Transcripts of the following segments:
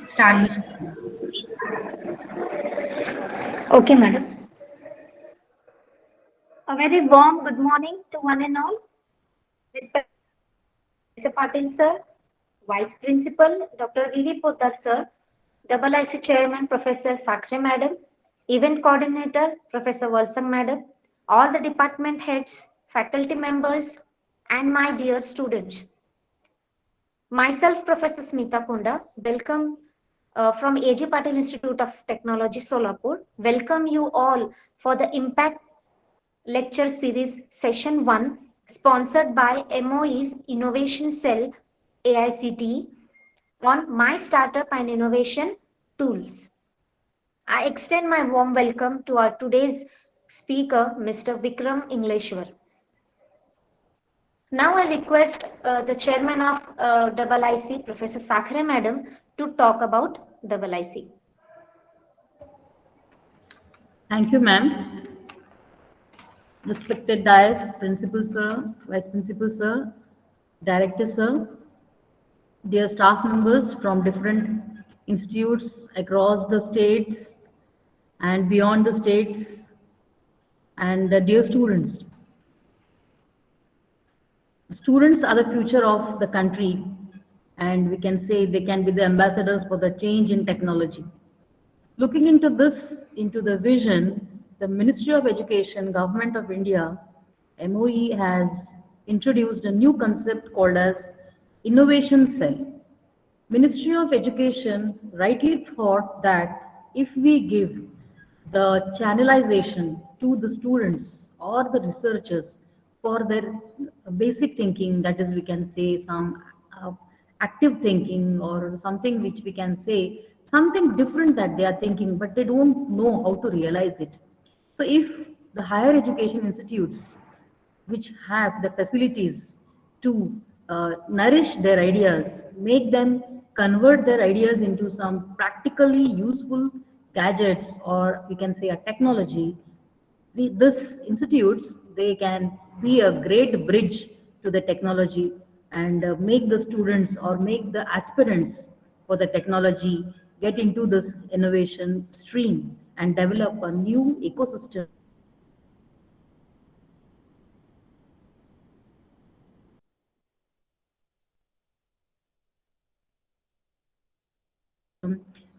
Start the session. Okay, madam. A very warm good morning to one and all. Respected Dr. S. Patil sir, Vice Principal Dr. V.V. Poddar sir, Double IC Chairman Professor Sakre madam, Event Coordinator Professor Valsang madam, all the department heads, faculty members, and my dear students. Myself, Professor Smita Kunda, welcome from A.G. Patil Institute of Technology, Solapur. Welcome you all for the Impact Lecture Series Session 1, sponsored by MOE's Innovation Cell AICTE on My Startup and Innovation Tools. I extend my warm welcome to our today's speaker, Mr. Vikram Englishwar. Now I request the chairman of IIC, Professor Sakhare Madam, to talk about IIC. Thank you, ma'am. Respected Dias, Principal Sir, Vice Principal Sir, Director Sir, dear staff members from different institutes across the states and beyond the states, and dear students. Students are the future of the country, and we can say they can be the ambassadors for the change in technology. Looking into this, into the vision, the Ministry of Education, Government of India, MOE has introduced a new concept called as Innovation Cell. Ministry of Education rightly thought that if we give the channelization to the students or the researchers for their basic thinking, that is, we can say some active thinking or something which we can say something different that they are thinking, but they don't know how to realize it. So if the higher education institutes which have the facilities to nourish their ideas, make them convert their ideas into some practically useful gadgets, or we can say a technology, this institutes, they can be a great bridge to the technology and make the students or make the aspirants for the technology get into this innovation stream and develop a new ecosystem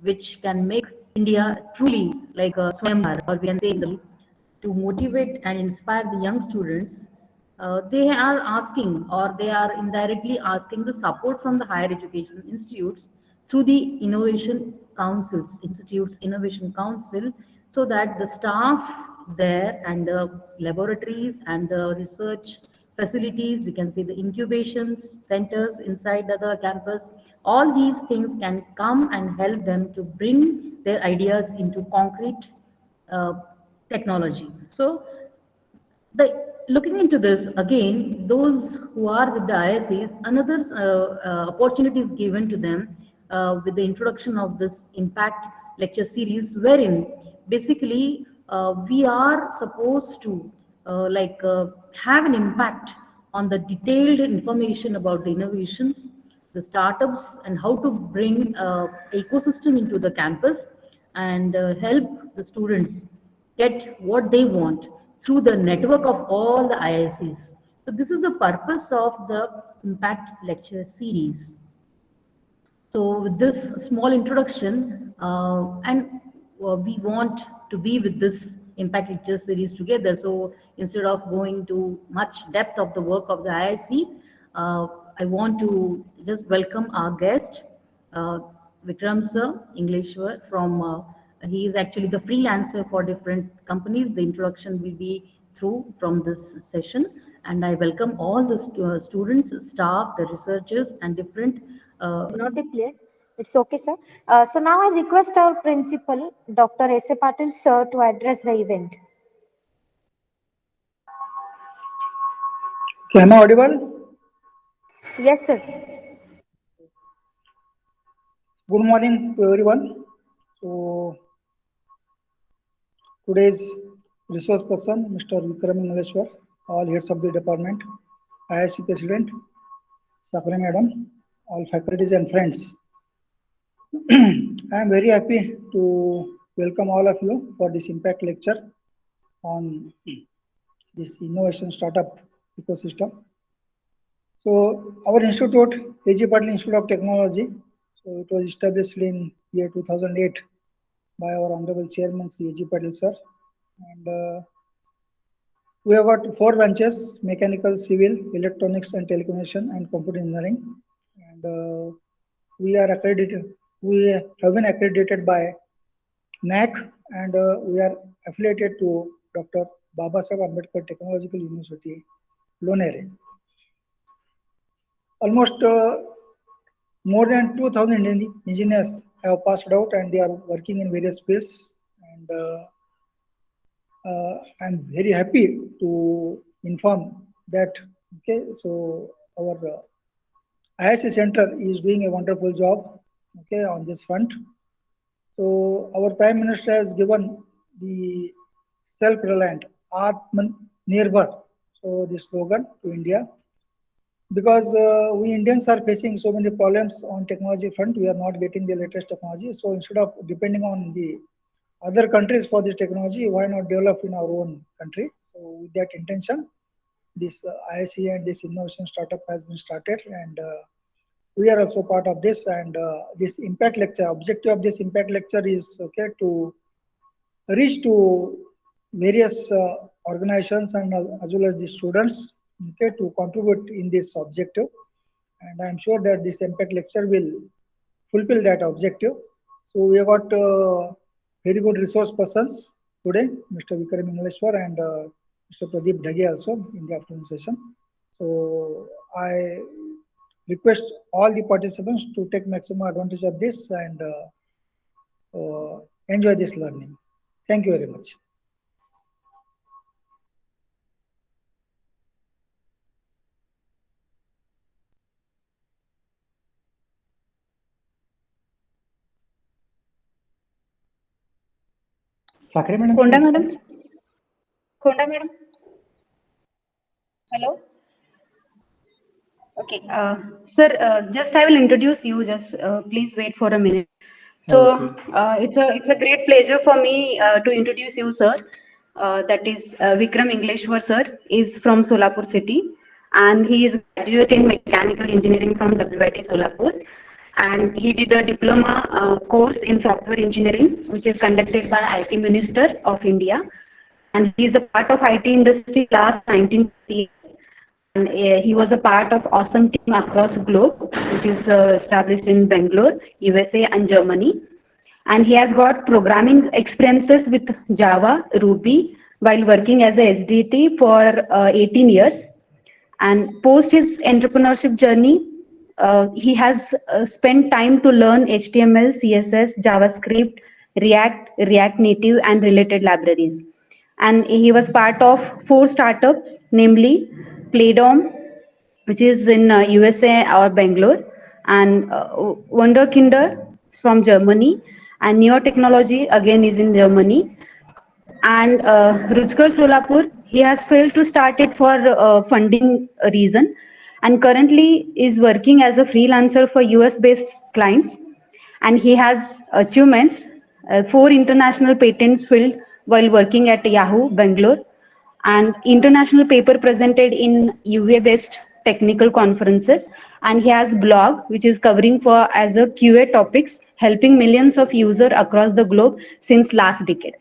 which can make India truly like a Swayamvar, or we can say to motivate and inspire the young students. They are asking, or they are indirectly asking, the support from the higher education institutes through the innovation councils, institutes innovation council, so that the staff there and the laboratories and the research facilities, we can say the incubations centers inside the campus, all these things can come and help them to bring their ideas into concrete uh, technology. So looking into this again, those who are with the ISEs, another opportunity is given to them with the introduction of this impact lecture series, wherein basically we are supposed to have an impact on the detailed information about the innovations, the startups, and how to bring ecosystem into the campus and help the students get what they want through the network of all the IICs. So this is the purpose of the Impact Lecture Series. So with this small introduction, and we want to be with this Impact Lecture Series together. So instead of going to much depth of the work of the IIC, I want to just welcome our guest, uh, Vikram Sir Englishwar from, he is actually the freelancer for different companies. The introduction will be through from this session. And I welcome all the students, staff, the researchers, and different Not the clear. It's okay, sir. So now I request our principal, Dr. S. A. Patil, sir, to address the event. Okay, am I audible? Yes, sir. Good morning to everyone. So today's resource person, Mr. Vikram Ingleshwar, all heads of the department, IIC President, Sakre Madam, all faculties and friends. I am very happy to welcome all of you for this impact lecture on this innovation startup ecosystem. So our institute, A.G. Patil Institute of Technology, so it was established in year 2008 by our Honorable Chairman Sri A.G. Patil sir. And we have got four branches: mechanical, civil, electronics and telecommunication, and computer engineering. And we are accredited. We have been accredited by NAC, and we are affiliated to Dr. Babasaheb Ambedkar Technological University, Lonere. Almost more than 2,000 engineers have passed out and they are working in various fields. And I'm very happy to inform that, okay, so our IIC Center is doing a wonderful job, okay, on this front. So our Prime Minister has given the self-reliant Atmanirbhar, so the slogan to India, because we Indians are facing so many problems on technology front. We are not getting the latest technology. So instead of depending on the other countries for this technology, why not develop in our own country? So with that intention, this IIC and this innovation startup has been started, and we are also part of this. And this impact lecture, objective of this impact lecture is, okay, to reach to various organizations and as well as the students, okay, to contribute in this objective. And I am sure that this impact lecture will fulfill that objective. So we have got very good resource persons today, Mr. Vikram Ingleshwar and Mr. Pradeep Dhage also in the afternoon session. So I request all the participants to take maximum advantage of this and enjoy this learning. Thank you very much. Sakre madam. Konda please. madam. Konda madam. Hello. Okay. Sir, just I will introduce you. Just please wait for a minute. So it's a great pleasure for me to introduce you, sir. That is Vikram Ingleshwar, sir, is from Solapur city, and he is graduate in mechanical engineering from WIT Solapur, and he did a diploma course in software engineering, which is conducted by IT Minister of India, and he is a part of IT industry last 1950. And he was a part of awesome team across globe, which is established in Bangalore, USA, and Germany. And he has got programming experiences with Java, Ruby, while working as a SDT for 18 years. And post his entrepreneurship journey, he has spent time to learn HTML, CSS, JavaScript, React, React Native, and related libraries. And he was part of 4 startups, namely Playdom, which is in USA or Bangalore, and Wunderkinder from Germany, and Neo Technology again is in Germany, and Rujkar Solapur, he has failed to start it for funding reason, and currently is working as a freelancer for US based clients, and he has achievements, 4 international patents filed while working at Yahoo Bangalore, and international paper presented in UA based technical conferences, and he has blog which is covering for as a QA topics, helping millions of users across the globe since last decade.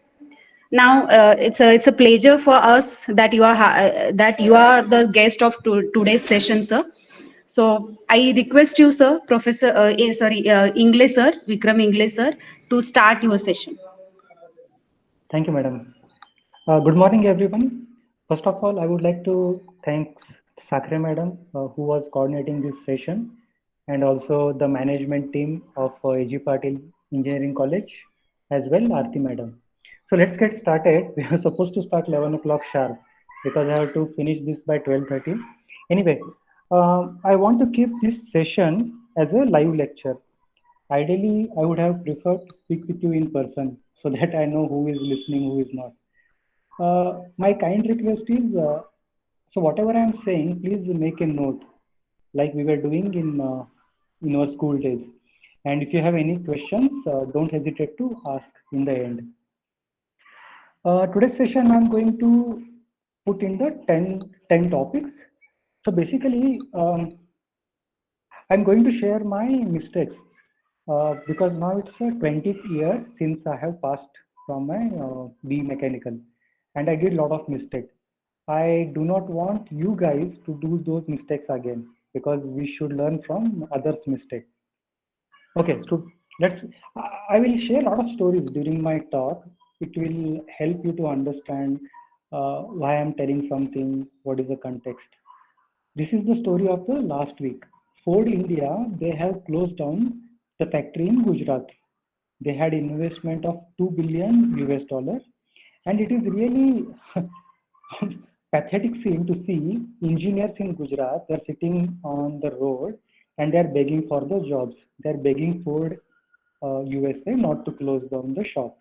Now it's a pleasure for us that you are the guest of today's session, sir. So I request you, sir, Professor English sir, Vikram English sir, to start your session. Thank you, madam. Good morning, everyone. First of all, I would like to thank Sakre madam, who was coordinating this session, and also the management team of A.G. Patil Engineering College, as well Aarti madam. So let's get started. We are supposed to start 11 o'clock sharp because I have to finish this by 12:30. Anyway, I want to keep this session as a live lecture. Ideally, I would have preferred to speak with you in person so that I know who is listening, who is not. My kind request is, so whatever I am saying, please make a note, like we were doing in our school days. And if you have any questions, don't hesitate to ask in the end. Today's session, I'm going to put in the 10 topics. So basically, I'm going to share my mistakes because now it's a 20th year since I have passed from my B mechanical, and I did a lot of mistakes. I do not want you guys to do those mistakes again because we should learn from others' mistakes. Okay, so I will share a lot of stories during my talk. It will help you to understand why I'm telling something, what is the context. This is the story of the last week. Ford India, they have closed down the factory in Gujarat. They had investment of 2 billion US dollar, and it is really pathetic scene to see engineers in Gujarat. They're sitting on the road and they're begging for the jobs. They're begging Ford USA not to close down the shop.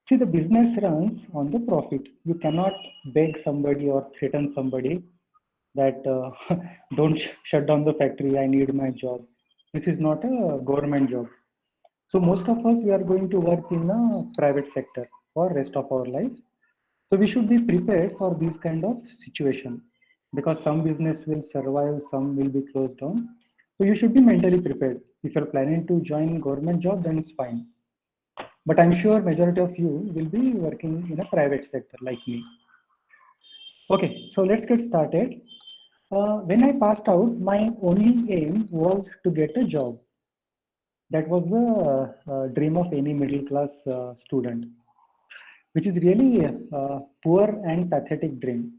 See, the business runs on the profit. You cannot beg somebody or threaten somebody that don't shut down the factory, I need my job. This is not a government job. So most of us, we are going to work in a private sector for rest of our life. So we should be prepared for this kind of situation because some business will survive, some will be closed down. So you should be mentally prepared. If you're planning to join government job, then it's fine. But I'm sure majority of you will be working in a private sector like me. Okay, so let's get started. When I passed out, my only aim was to get a job. That was the dream of any middle class student, which is really a poor and pathetic dream.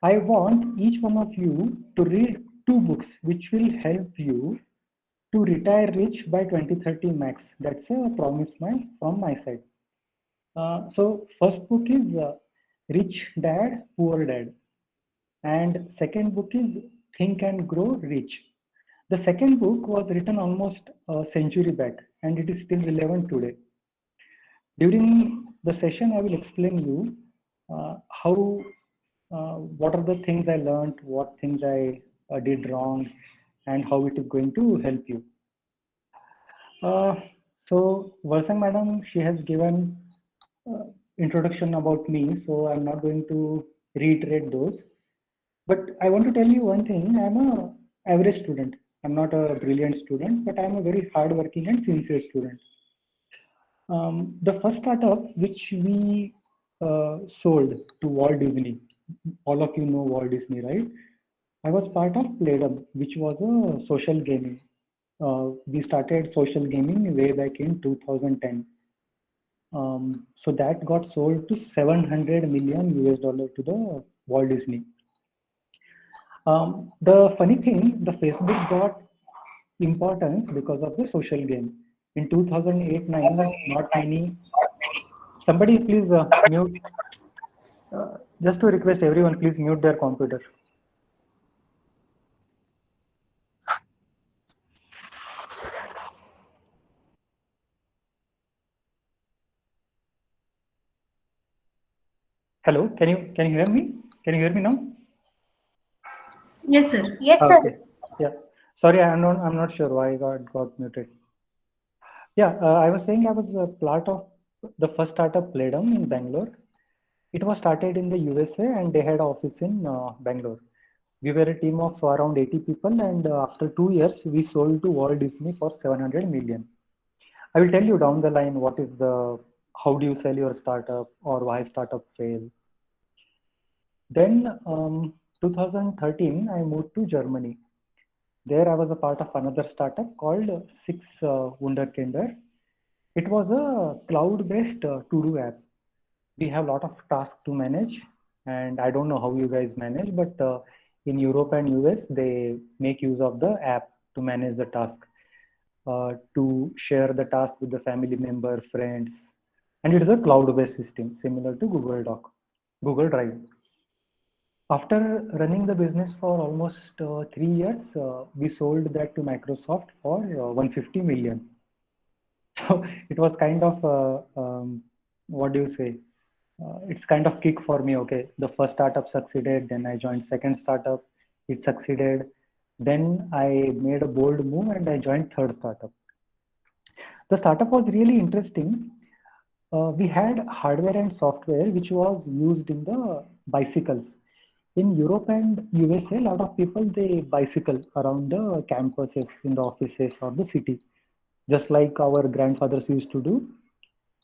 I want each one of you to read 2 books which will help you to retire rich by 2030 max. That's a promise from my side. So first book is Rich Dad, Poor Dad. And second book is Think and Grow Rich. The second book was written almost a century back and it is still relevant today. During the session, I will explain you what are the things I learned, what things I did wrong, and how it is going to help you. So Varsang madam, she has given introduction about me, so I'm not going to reiterate those. But I want to tell you one thing, I'm a average student. I'm not a brilliant student, but I'm a very hardworking and sincere student. The first startup which we sold to Walt Disney, all of you know Walt Disney, right? I was part of Playdom, which was a social gaming. We started social gaming way back in 2010. So that got sold to 700 million US dollar to the Walt Disney. The funny thing, the Facebook got importance because of the social game. In 2008-9, not many. Somebody please mute. Just to request everyone, please mute their computer. Hello, can you hear me? Can you hear me now? Yes, sir. Yes, sir. Okay. Yeah. Sorry, I'm not sure why I got muted. Yeah, I was saying I was a part of the first startup Playdom in Bangalore. It was started in the USA and they had office in Bangalore. We were a team of around 80 people, and after 2 years, we sold to Walt Disney for 700 million. I will tell you down the line how do you sell your startup or why startup fail. Then 2013, I moved to Germany. There I was a part of another startup called Six Wunderkinder. It was a cloud-based to-do app. We have a lot of tasks to manage, and I don't know how you guys manage, but in Europe and US, they make use of the app to manage the task, to share the task with the family member, friends, and it is a cloud-based system similar to Google Drive. After running the business for almost 3 years, we sold that to Microsoft for 150 million. So it was kind of, what do you say? It's kind of kick for me. Okay, the first startup succeeded, then I joined second startup, it succeeded. Then I made a bold move and I joined third startup. The startup was really interesting. We had hardware and software which was used in the bicycles. In Europe and USA, a lot of people they bicycle around the campuses, in the offices or the city, just like our grandfathers used to do.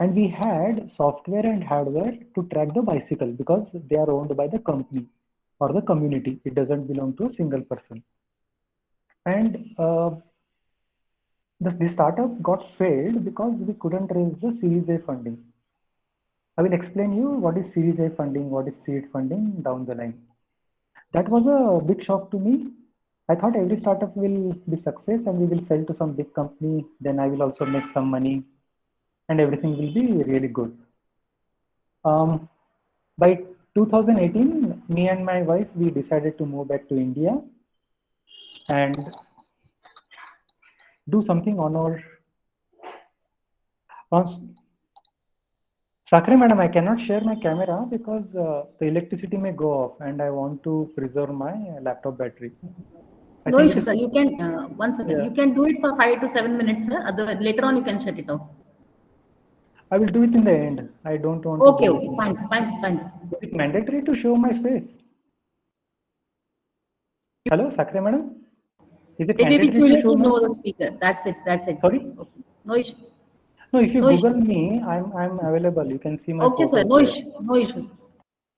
And we had software and hardware to track the bicycle because they are owned by the company or the community. It doesn't belong to a single person. And this startup got failed because we couldn't raise the Series A funding. I will explain you what is Series A funding, what is seed funding down the line. That was a big shock to me. I thought every startup will be success and we will sell to some big company. Then I will also make some money and everything will be really good. By 2018, me and my wife, we decided to move back to India and do something on our Sakri madam, I cannot share my camera because the electricity may go off and I want to preserve my laptop battery. I No think it issue, is, sir. You can, one second, yeah. you can do it for 5 to 7 minutes, sir. Later on, you can shut it off. I will do it in the end. I don't want to Okay, do it. okay, fine, fine, fine. Is it mandatory to show my face? Hello, Sakri madam? Is it They may be mandatory to curious show to my know the face? speaker. That's it, that's it. Sorry? Okay. No issue. No, if you No Google issues. me, I'm available. You can see my Okay, sir. photos No there. issue. No issues.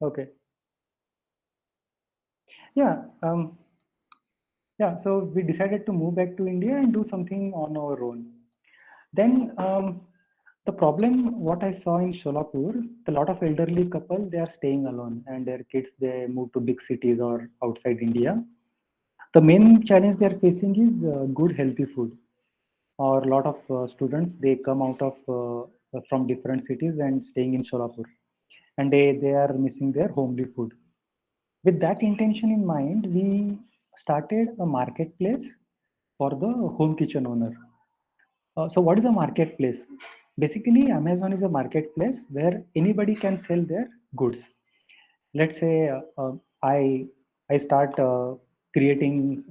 Okay. Yeah. Yeah. So we decided to move back to India and do something on our own. Then the problem, what I saw in Sholapur, a lot of elderly couple, they are staying alone and their kids, they move to big cities or outside India. The main challenge they are facing is good, healthy food. Or a lot of students, they come out of from different cities and staying in Sholapur. And they are missing their homely food. With that intention in mind, we started a marketplace for the home kitchen owner. So what is a marketplace? Basically, Amazon is a marketplace where anybody can sell their goods. Let's say I start creating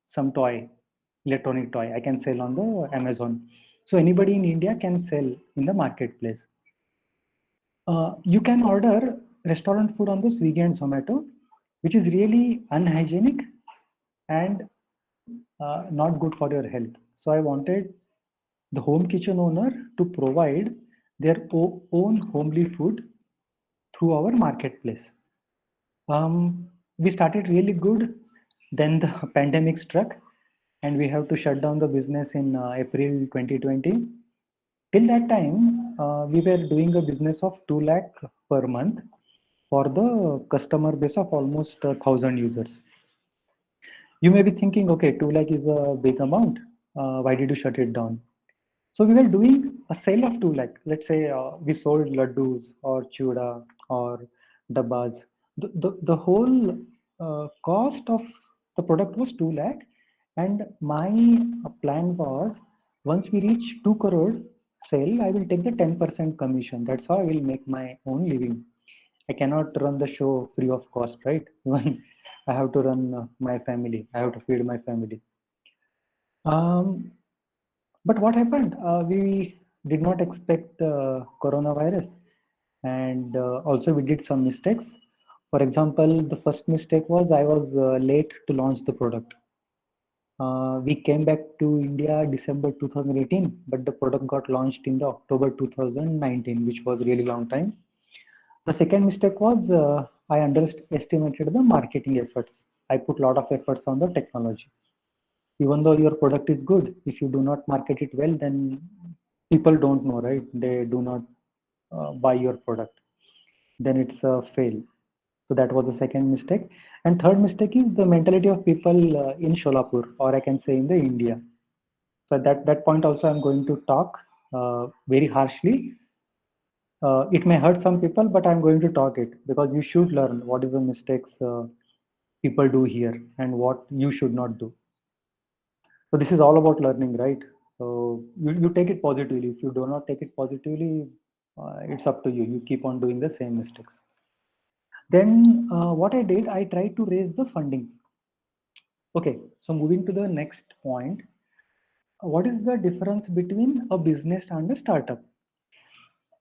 some toy, electronic toy. I can sell on the Amazon. So anybody in India can sell in the marketplace. You can order restaurant food on the Swiggy and Zomato, which is really unhygienic and not good for your health. So I wanted the home kitchen owner to provide their own homely food through our marketplace. We started really good. Then the pandemic struck, and we have to shut down the business in April 2020. Till that time, we were doing a business of 2 lakh per month for the customer base of almost 1,000 users. You may be thinking, okay, 2 lakh is a big amount. Why did you shut it down? So we were doing a sale of 2 lakh. Let's say we sold laddus or chuda or dabbas. The whole cost of the product was 2 lakh. And my plan was once we reach 2 crore sale, I will take the 10% commission. That's how I will make my own living. I cannot run the show free of cost, right? Even I have to run my family. I have to feed my family. But what happened? We did not expect coronavirus, and also we did some mistakes. For example, the first mistake was I was late to launch the product. We came back to India December 2018, but the product got launched in the October 2019, which was really long time. The second mistake was I underestimated the marketing efforts. I put a lot of efforts on the technology. Even though your product is good, if you do not market it well, then people don't know, right? They do not buy your product. Then it's a fail. So that was the second mistake. And third mistake is the mentality of people in Sholapur, or I can say in the India. So at that point also I'm going to talk very harshly. It may hurt some people, but I'm going to talk it because you should learn what is the mistakes people do here and what you should not do. So this is all about learning, right? So you take it positively. If you do not take it positively, it's up to you. You keep on doing the same mistakes. Then what I did, I tried to raise the funding. Okay, so moving to the next point. what is the difference between a business and a startup?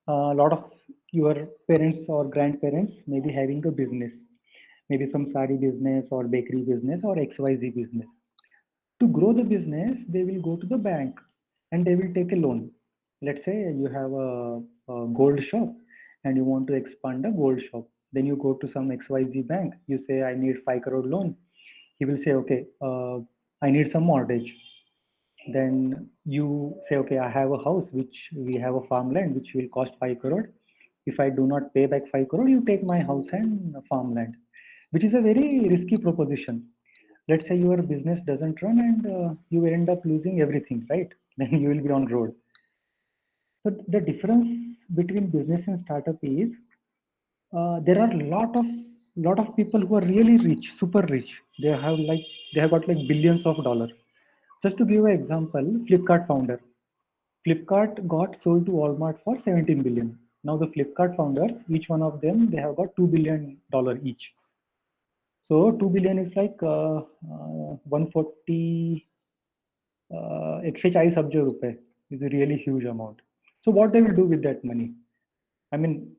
A lot of your parents or grandparents may be having a business, maybe some sari business or bakery business or XYZ business. To grow the business, they will go to the bank and they will take a loan. Let's say you have a gold shop and you want to expand a gold shop. Then you go to some XYZ bank. You say, I need 5 crore loan. He will say, okay, I need some mortgage. Then you say, okay, I have a house which we have a farmland which will cost 5 crore. If I do not pay back 5 crore, you take my house and farmland, which is a very risky proposition. Let's say your business doesn't run and you end up losing everything, right? Then you will be on road. So the difference between business and startup is there are lot of people who are really rich, super rich. They have got like billions of dollars. Just to give an example, Flipkart founder. Flipkart got sold to Walmart for 17 billion. Now the Flipkart founders, each one of them, they have got $2 billion each. So 2 billion is like 140 140 अब्ज रुपए is a really huge amount. So what they will do with that money? I mean,